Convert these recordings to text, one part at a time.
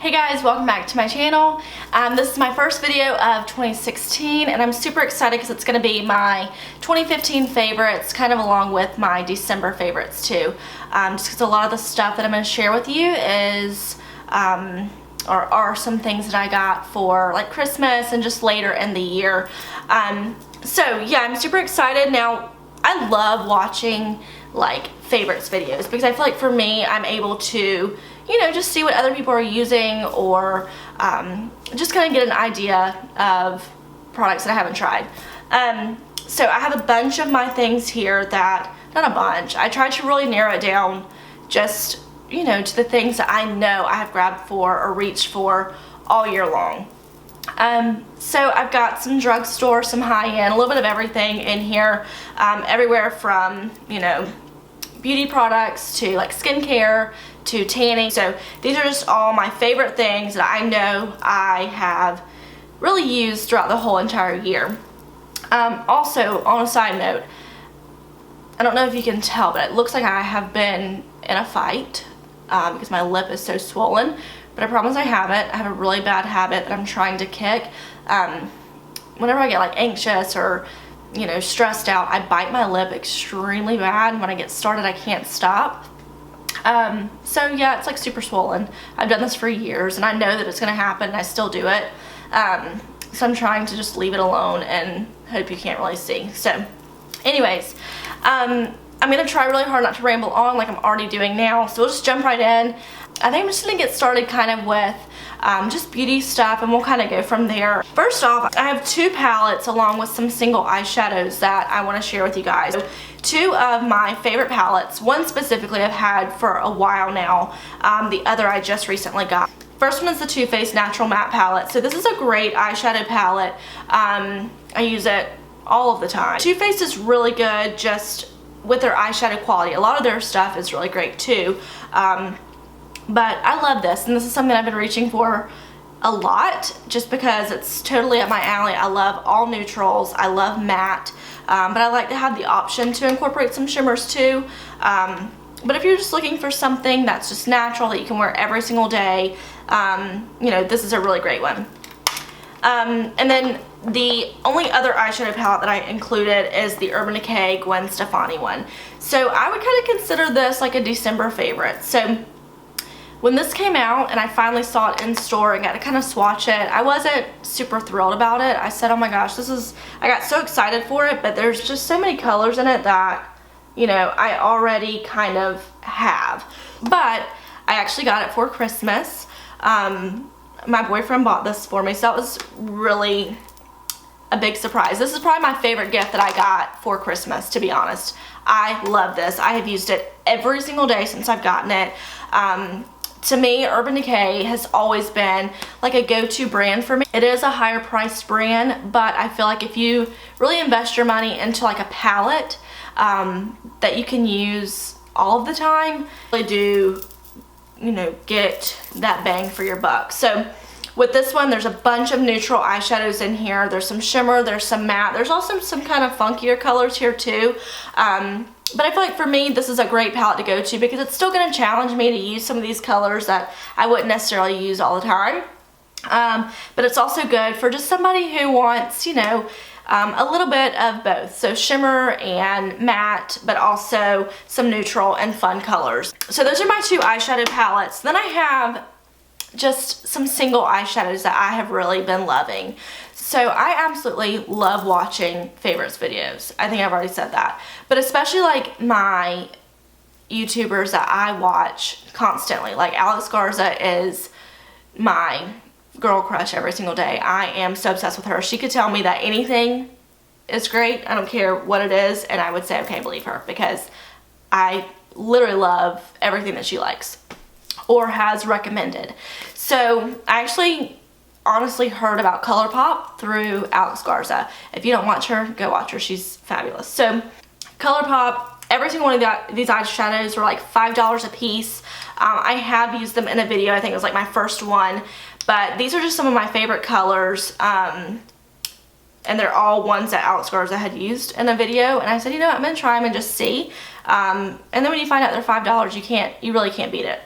Hey guys, welcome back to my channel. This is my first video of 2016 and I'm super excited because it's going to be my 2015 favorites, kind of along with my December favorites too. Just because a lot of the stuff that I'm going to share with you is are some things that I got for like Christmas and just later in the year. So yeah, I'm super excited. Now I love watching like favorites videos because I feel like for me I'm able to, you know, just see what other people are using or just kind of get an idea of products that I haven't tried. So I have a bunch of my things here that, not a bunch, I tried to really narrow it down just, you know, to the things that I know I have grabbed for or reached for all year long. So I've got some drugstore, some high-end, a little bit of everything in here, everywhere from, you know, beauty products to like skincare to tanning. So these are just all my favorite things that I know I have really used throughout the whole entire year. Also, on a side note, I don't know if you can tell, but it looks like I have been in a fight because my lip is so swollen, but I promise I haven't. I have a really bad habit that I'm trying to kick. Whenever I get like anxious or, you know, stressed out, I bite my lip extremely bad. When I get started, I can't stop. So yeah, it's like super swollen. I've done this for years and I know that it's gonna happen and I still do it. So I'm trying to just leave it alone and hope you can't really see. So anyways, I'm gonna try really hard not to ramble on like I'm already doing now. So we'll just jump right in. I think I'm just gonna get started kind of with just beauty stuff and we'll kind of go from there. First off, I have two palettes along with some single eyeshadows that I want to share with you guys. So, two of my favorite palettes, one specifically I've had for a while now, the other I just recently got. First one is the Too Faced Natural Matte Palette. So this is a great eyeshadow palette. I use it all of the time. Too Faced is really good just with their eyeshadow quality. A lot of their stuff is really great too. But I love this, and this is something I've been reaching for a lot just because it's totally up my alley. I love all neutrals. I love matte, but I like to have the option to incorporate some shimmers too. But if you're just looking for something that's just natural that you can wear every single day, you know, this is a really great one. And then the only other eyeshadow palette that I included is the Urban Decay Gwen Stefani one. So I would kind of consider this like a December favorite. So when this came out and I finally saw it in store and got to kind of swatch it, I wasn't super thrilled about it. I said, oh my gosh, I got so excited for it, but there's just so many colors in it that, you know, I already kind of have. But I actually got it for Christmas. My boyfriend bought this for me, so that was really a big surprise. This is probably my favorite gift that I got for Christmas, to be honest. I love this. I have used it every single day since I've gotten it. To me, Urban Decay has always been like a go-to brand for me. It is a higher priced brand, but I feel like if you really invest your money into like a palette that you can use all of the time, really do, you know, get that bang for your buck. So with this one, there's a bunch of neutral eyeshadows in here. There's some shimmer, there's some matte. There's also some kind of funkier colors here too. But I feel like for me, this is a great palette to go to because it's still going to challenge me to use some of these colors that I wouldn't necessarily use all the time. But it's also good for just somebody who wants, you know, a little bit of both. So shimmer and matte, but also some neutral and fun colors. So those are my two eyeshadow palettes. Then I have just some single eyeshadows that I have really been loving. So I absolutely love watching favorites videos. I think I've already said that. But especially like my YouTubers that I watch constantly. Like Alex Garza is my girl crush every single day. I am so obsessed with her. She could tell me that anything is great. I don't care what it is. And I would say, okay, believe her. Because I literally love everything that she likes or has recommended. So I actually honestly heard about ColourPop through Alex Garza. If you don't watch her, go watch her. She's fabulous. So ColourPop, every single one of these eyeshadows were like $5 a piece. I have used them in a video. I think it was like my first one. But these are just some of my favorite colors. And they're all ones that Alex Garza had used in a video. And I said, you know what, I'm going to try them and just see. And then when you find out they're $5, you really can't beat it.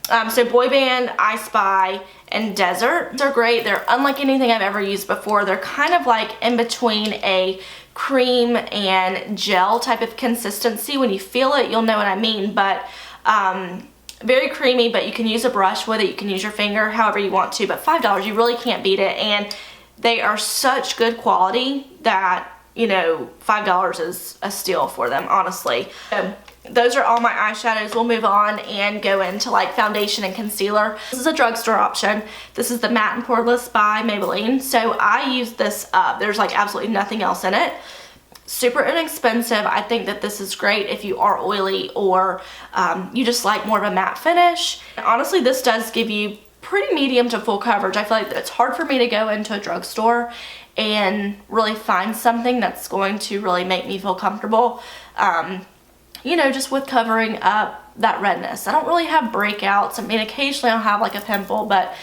So Boy Band, I Spy, and Desert. They're great. They're unlike anything I've ever used before. They're kind of like in between a cream and gel type of consistency. When you feel it, you'll know what I mean, but very creamy, but you can use a brush with it. You can use your finger however you want to, but $5, you really can't beat it. And they are such good quality that, you know, $5 is a steal for them, honestly. So those are all my eyeshadows. We'll move on and go into like foundation and concealer. This is a drugstore option. This is the Matte and Poreless by Maybelline. So I use this up. There's like absolutely nothing else in it. Super inexpensive. I think that this is great if you are oily or you just like more of a matte finish. Honestly, this does give you pretty medium to full coverage. I feel like it's hard for me to go into a drugstore and really find something that's going to really make me feel comfortable. You know, just with covering up that redness. I don't really have breakouts. I mean, occasionally I'll have like a pimple, but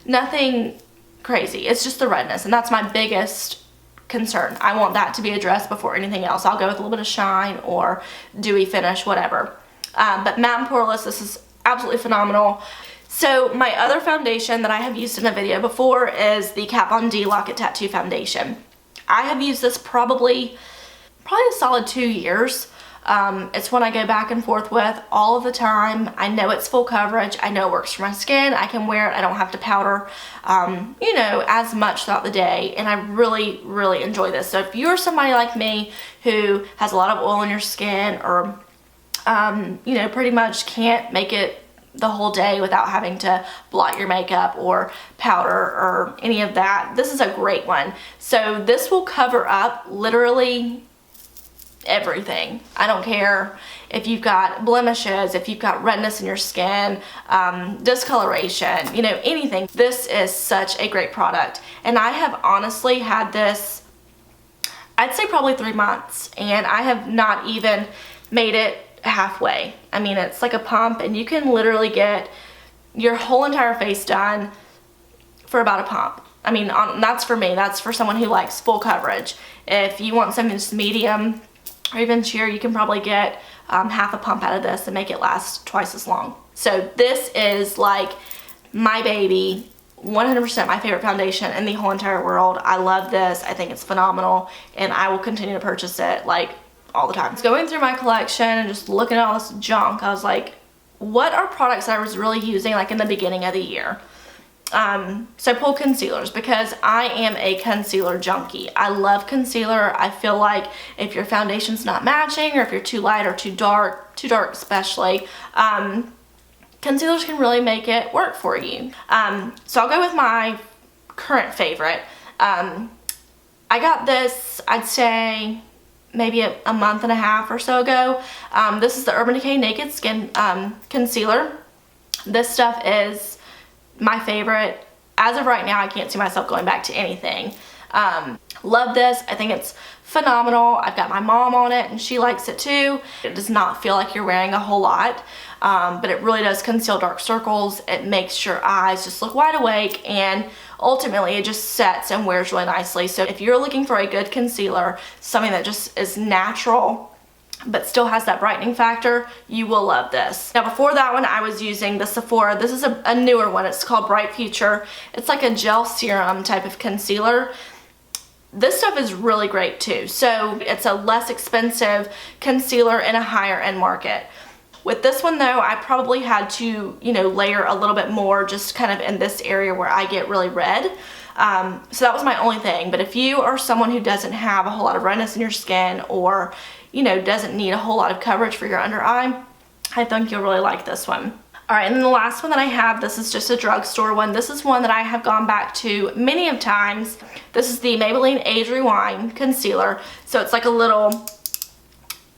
nothing crazy. It's just the redness, and that's my biggest concern. I want that to be addressed before anything else. I'll go with a little bit of shine or dewy finish, whatever. But Matte and Poreless, this is absolutely phenomenal. So my other foundation that I have used in a video before is the Kat Von D Lock It Tattoo Foundation. I have used this probably a solid 2 years. It's one I go back and forth with all of the time. I know it's full coverage. I know it works for my skin. I can wear it. I don't have to powder, you know, as much throughout the day. And I really, really enjoy this. So if you're somebody like me who has a lot of oil in your skin or, you know, pretty much can't make it the whole day without having to blot your makeup or powder or any of that, this is a great one. So this will cover up literally everything. I don't care if you've got blemishes, if you've got redness in your skin, discoloration, you know, anything. This is such a great product. And I have honestly had this, I'd say probably 3 months, and I have not even made it halfway. I mean, it's like a pump, and you can literally get your whole entire face done for about a pump. I mean, that's for me. That's for someone who likes full coverage. If you want something just medium or even sheer, you can probably get half a pump out of this and make it last twice as long. So this is like my baby, 100% my favorite foundation in the whole entire world. I love this. I think it's phenomenal, and I will continue to purchase it like all the time. Going through my collection and just looking at all this junk, I was like, what are products that I was really using like in the beginning of the year? So I pulled concealers because I am a concealer junkie. I love concealer. I feel like if your foundation's not matching, or if you're too light or too dark especially, concealers can really make it work for you. So I'll go with my current favorite. I got this, I'd say maybe a month and a half or so ago. This is the Urban Decay Naked Skin Concealer. This stuff is my favorite. As of right now, I can't see myself going back to anything. Love this. I think it's phenomenal. I've got my mom on it and she likes it too. It does not feel like you're wearing a whole lot, but it really does conceal dark circles. It makes your eyes just look wide awake, and ultimately it just sets and wears really nicely. So if you're looking for a good concealer, something that just is natural but still has that brightening factor, you will love this. Now before that one, I was using the Sephora. This is a newer one. It's called Bright Future. It's like a gel serum type of concealer. This stuff is really great too. So it's a less expensive concealer in a higher end market. With this one though, I probably had to, you know, layer a little bit more just kind of in this area where I get really red. So that was my only thing. But if you are someone who doesn't have a whole lot of redness in your skin, or you know, doesn't need a whole lot of coverage for your under eye, I think you'll really like this one. Alright, and then the last one that I have, this is just a drugstore one. This is one that I have gone back to many of times. This is the Maybelline Age Rewind Concealer. So it's like a little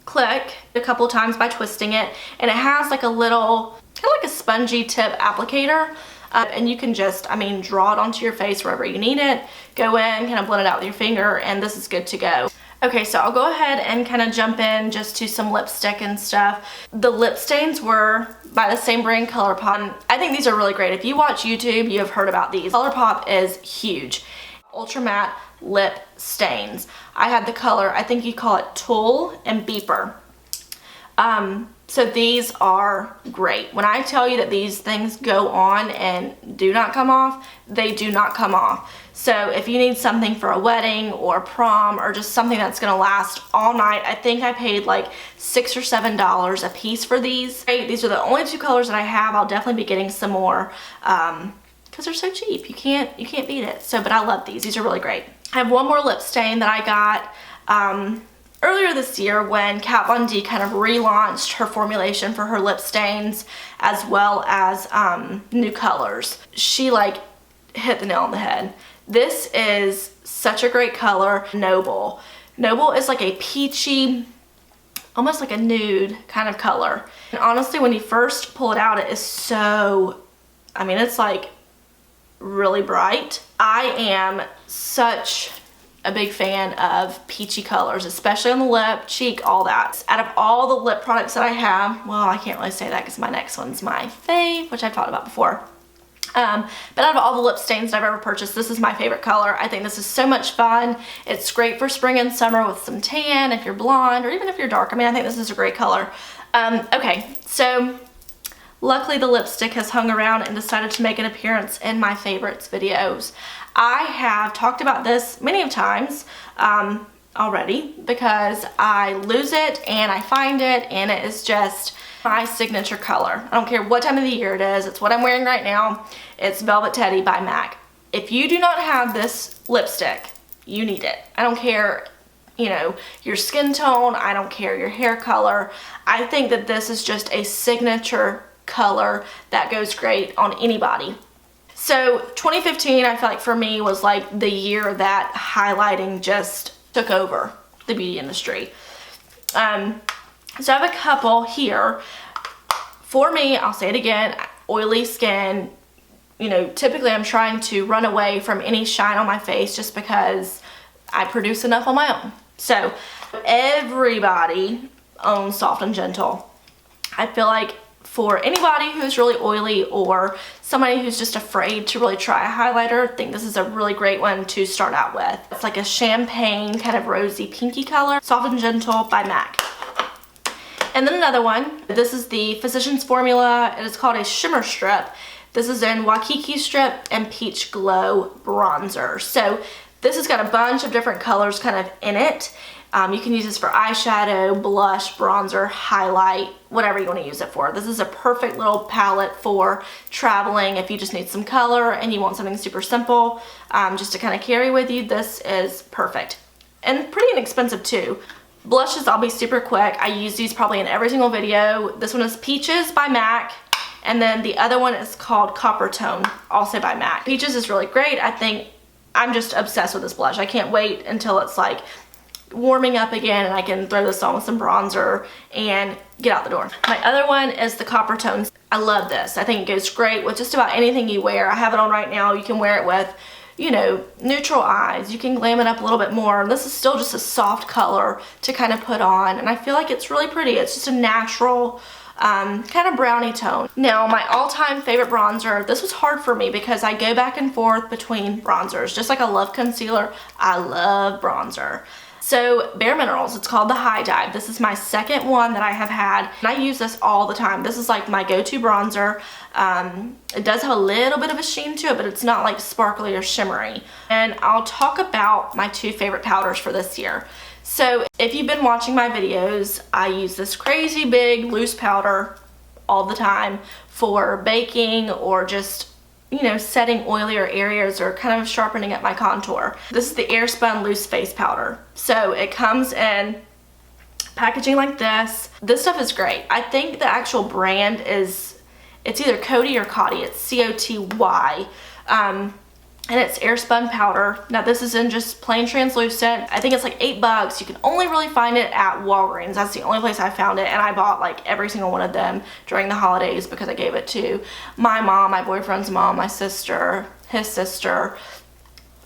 click a couple of times by twisting it, and it has like a little, kind of like a spongy tip applicator. And you can just, I mean, draw it onto your face wherever you need it, go in, kind of blend it out with your finger, and this is good to go. Okay, so I'll go ahead and kind of jump in just to some lipstick and stuff. The lip stains were by the same brand, ColourPop. I think these are really great. If you watch YouTube, you have heard about these. ColourPop is huge. Ultra matte lip stains. I had the color, I think you call it Tulle and Beeper. So these are great. When I tell you that these things go on and do not come off, they do not come off. So if you need something for a wedding or prom or just something that's gonna last all night, I think I paid like $6 or $7 a piece for these. These are the only two colors that I have. I'll definitely be getting some more because they're so cheap. You can't beat it. So, but I love these. These are really great. I have one more lip stain that I got earlier this year when Kat Von D kind of relaunched her formulation for her lip stains as well as new colors. She like hit the nail on the head. This is such a great color, Noble. Noble is like a peachy, almost like a nude kind of color. And honestly, when you first pull it out, it is so, I mean, it's like really bright. I am such a big fan of peachy colors, especially on the lip, cheek, all that. Out of all the lip products that I have, well, I can't really say that because my next one's my fave, which I've talked about before. But out of all the lip stains that I've ever purchased, this is my favorite color. I think this is so much fun. It's great for spring and summer with some tan if you're blonde or even if you're dark. I mean, I think this is a great color. Okay, so luckily the lipstick has hung around and decided to make an appearance in my favorites videos. I have talked about this many times already because I lose it and I find it and it is just my signature color. I don't care what time of the year it is. It's what I'm wearing right now. It's Velvet Teddy by MAC. If you do not have this lipstick, you need it. I don't care, you know, your skin tone. I don't care your hair color. I think that this is just a signature color that goes great on anybody. So 2015, I feel like for me was like the year that highlighting just took over the beauty industry. So I have a couple here. For me, I'll say it again, oily skin, you know, typically I'm trying to run away from any shine on my face just because I produce enough on my own. So everybody owns Soft and Gentle. I feel like for anybody who's really oily or somebody who's just afraid to really try a highlighter, I think this is a really great one to start out with. It's like a champagne kind of rosy pinky color, Soft and Gentle by MAC. And then another one, this is the Physicians Formula. It is called a Shimmer Strip. This is in Waikiki Strip and Peach Glow Bronzer. So this has got a bunch of different colors kind of in it. You can use this for eyeshadow, blush, bronzer, highlight, whatever you want to use it for. This is a perfect little palette for traveling. If you just need some color and you want something super simple just to kind of carry with you, this is perfect. And pretty inexpensive too. Blushes, I'll be super quick. I use these probably in every single video. This one is Peaches by MAC. And then the other one is called Copper Tone, also by MAC. Peaches is really great. I think I'm just obsessed with this blush. I can't wait until it's like warming up again and I can throw this on with some bronzer and get out the door. My other one is the Copper Tones. I love this. I think it goes great with just about anything you wear. I have it on right now. You can wear it with, you know, neutral eyes. You can glam it up a little bit more. This is still just a soft color to kind of put on and I feel like it's really pretty. It's just a natural kind of brownie tone. Now my all-time favorite bronzer, this was hard for me because I go back and forth between bronzers. Just like I love concealer, I love bronzer. So Bare Minerals, it's called the High Dive. This is my second one that I have had and I use this all the time. This is like my go-to bronzer. It does have a little bit of a sheen to it, but it's not like sparkly or shimmery. And I'll talk about my two favorite powders for this year. So if you've been watching my videos, I use this crazy big loose powder all the time for baking or just, you know, setting oilier areas or kind of sharpening up my contour. This is the Airspun Loose Face Powder. So it comes in packaging like this. This stuff is great. I think the actual brand is, it's either Coty or Coty. It's C-O-T-Y. And it's Airspun powder. Now this is in just plain translucent. I think it's like $8. You can only really find it at Walgreens. That's the only place I found it. And I bought like every single one of them during the holidays because I gave it to my mom, my boyfriend's mom, my sister, his sister.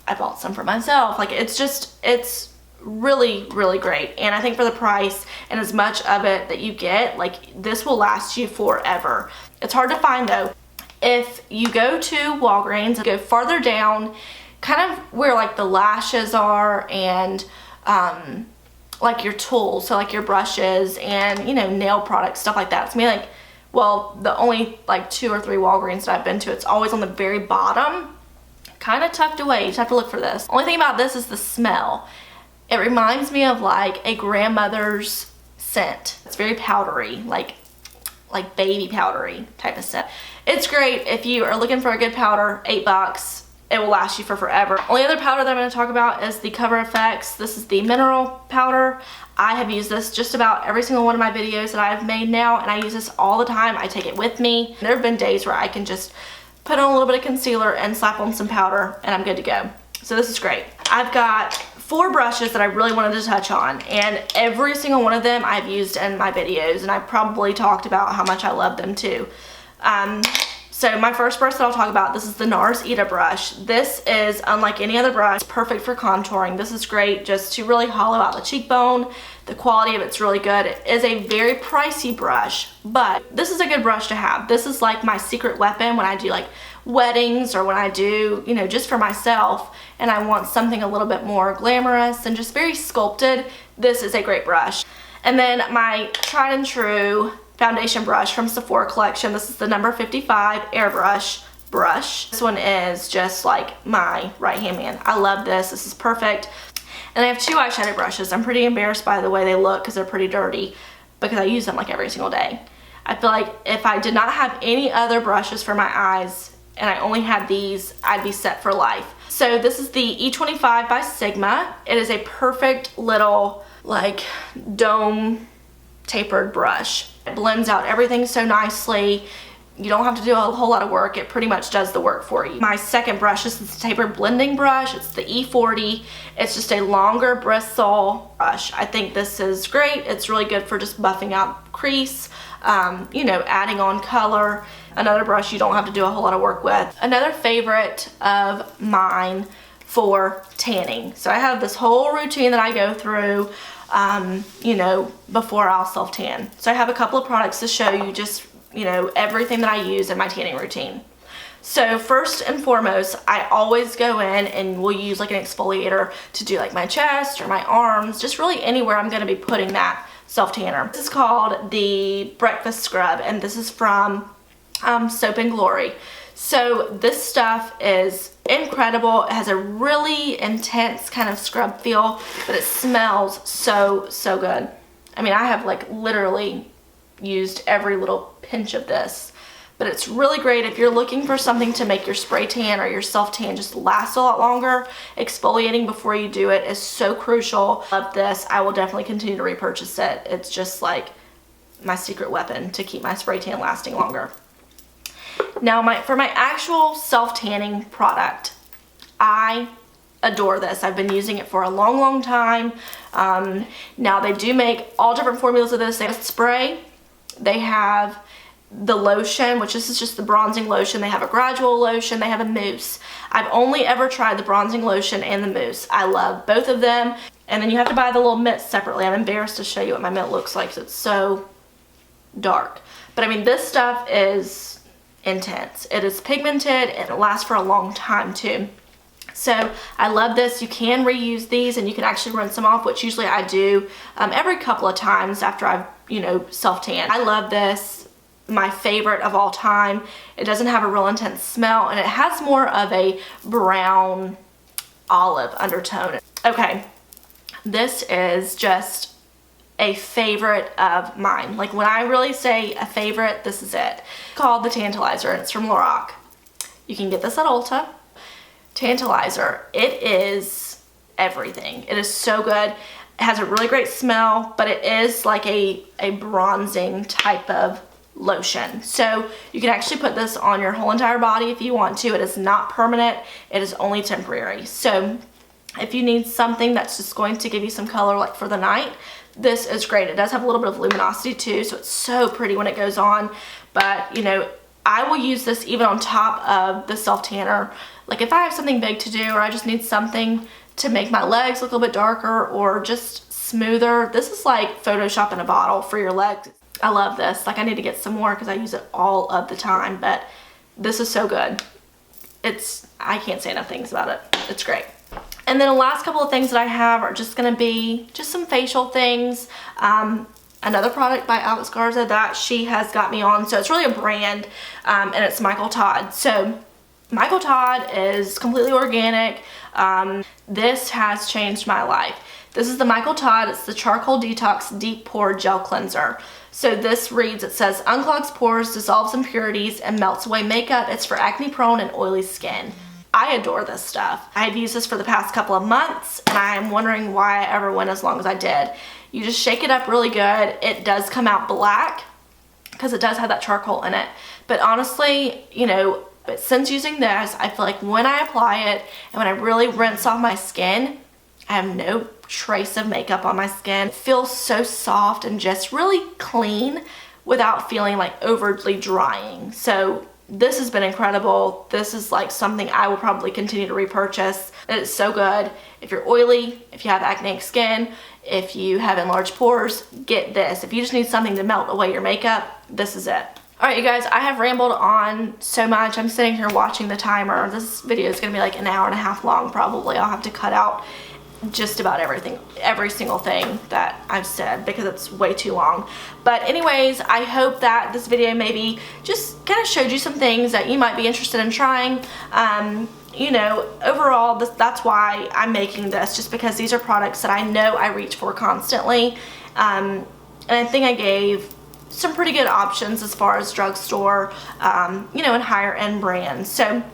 I bought some for myself. Like it's really, really great. And I think for the price and as much of it that you get, like this will last you forever. It's hard to find though. If you go to Walgreens, go farther down, kind of where like the lashes are and like your tools, so like your brushes and, you know, nail products, stuff like that. It's me like, well, the only like 2 or 3 Walgreens that I've been to, it's always on the very bottom, kind of tucked away. You just have to look for this. Only thing about this is the smell. It reminds me of like a grandmother's scent. It's very powdery, like baby powdery type of scent. It's great if you are looking for a good powder. $8. It will last you for forever. Only other powder that I'm going to talk about is the Cover FX. This is the mineral powder. I have used this just about every single one of my videos that I've made now, and I use this all the time. I take it with me. There have been days where I can just put on a little bit of concealer and slap on some powder and I'm good to go. So this is great. I've got 4 brushes that I really wanted to touch on, and every single one of them I've used in my videos, and I probably talked about how much I love them too. So my first brush that I'll talk about, this is the NARS Ita brush. This is unlike any other brush. It's perfect for contouring. This is great just to really hollow out the cheekbone. The quality of it's really good. It is a very pricey brush, but this is a good brush to have. This is like my secret weapon when I do like weddings, or when I do, you know, just for myself and I want something a little bit more glamorous and just very sculpted. This is a great brush. And then my tried and true foundation brush from Sephora collection. This is the number 55 airbrush brush. This one is just like my right hand man. I love this. This is perfect. And I have 2 eyeshadow brushes. I'm pretty embarrassed by the way they look because they're pretty dirty, because I use them like every single day. I feel like if I did not have any other brushes for my eyes and I only had these, I'd be set for life. So this is the E25 by Sigma. It is a perfect little like dome tapered brush. It blends out everything so nicely. You don't have to do a whole lot of work. It pretty much does the work for you. My second brush is this tapered blending brush. It's the E40. It's just a longer bristle brush. I think this is great. It's really good for just buffing out crease, you know, adding on color. Another brush you don't have to do a whole lot of work with. Another favorite of mine for tanning. So I have this whole routine that I go through, you know, before I'll self-tan. So I have a couple of products to show you just, you know, everything that I use in my tanning routine. So first and foremost, I always go in and will use like an exfoliator to do like my chest or my arms, just really anywhere I'm going to be putting that self-tanner. This is called the Breakfast Scrub, and this is from Soap and Glory. So this stuff is incredible. It has a really intense kind of scrub feel, but it smells so good. I mean, I have like literally used every little pinch of this, but it's really great if you're looking for something to make your spray tan or your self tan just last a lot longer. Exfoliating before you do it is so crucial. Love this. I will definitely continue to repurchase it. It's just like my secret weapon to keep my spray tan lasting longer. Now for my actual self-tanning product, I adore this. I've been using it for a long time. Now they do make all different formulas of this. They have a spray, they have the lotion, which this is just the bronzing lotion. They have a gradual lotion, they have a mousse. I've only ever tried the bronzing lotion and the mousse. I love both of them. And then you have to buy the little mitt separately. I'm embarrassed to show you what my mitt looks like because it's so dark. But I mean, this stuff is intense. It is pigmented and it lasts for a long time too. So I love this. You can reuse these and you can actually rinse them off, which usually I do every couple of times after I've, you know, self-tan. I love this. My favorite of all time. It doesn't have a real intense smell and it has more of a brown olive undertone. Okay, this is just a favorite of mine. Like when I really say a favorite, this is it. It's called the Tantalizer and it's from Lorac. You can get this at Ulta. Tantalizer, it is everything. It is so good. It has a really great smell, but it is like a bronzing type of lotion. So you can actually put this on your whole entire body if you want to. It is not permanent. It is only temporary. So if you need something that's just going to give you some color like for the night, this is great. It does have a little bit of luminosity too, so it's so pretty when it goes on. But you know, I will use this even on top of the self tanner. Like if I have something big to do or I just need something to make my legs look a little bit darker or just smoother, this is like Photoshop in a bottle for your legs. I love this. Like I need to get some more because I use it all of the time, but this is so good. I can't say enough things about it. It's great. And then the last couple of things that I have are just gonna be just some facial things. Another product by Alex Garza that she has got me on. So it's really a brand, and it's Michael Todd. So Michael Todd is completely organic. This has changed my life. This is the Michael Todd. It's the Charcoal Detox Deep Pore Gel Cleanser. So this reads, it says, unclogs pores, dissolves impurities, and melts away makeup. It's for acne prone and oily skin. I adore this stuff. I've used this for the past couple of months, and I'm wondering why I ever went as long as I did. You just shake it up really good. It does come out black because it does have that charcoal in it. But honestly, you know, since using this, I feel like when I apply it and when I really rinse off my skin, I have no trace of makeup on my skin. It feels so soft and just really clean without feeling like overly drying. So this has been incredible. This is like something I will probably continue to repurchase. It's so good. If you're oily, if you have acneic skin, if you have enlarged pores, get this. If you just need something to melt away your makeup, this is it. Alright you guys, I have rambled on so much. I'm sitting here watching the timer. This video is going to be like an hour and a half long probably. I'll have to cut out just about everything, every single thing that I've said because it's way too long. But anyways, I hope that this video maybe just kind of showed you some things that you might be interested in trying. You know, overall, that's why I'm making this, just because these are products that I know I reach for constantly. And I think I gave some pretty good options as far as drugstore, you know, and higher end brands. So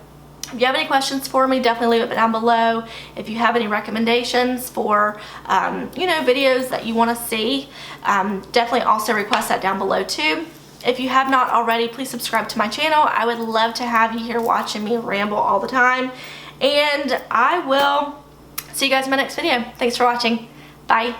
if you have any questions for me, definitely leave it down below. If you have any recommendations for, you know, videos that you want to see, definitely also request that down below too. If you have not already, please subscribe to my channel. I would love to have you here watching me ramble all the time. And I will see you guys in my next video. Thanks for watching. Bye.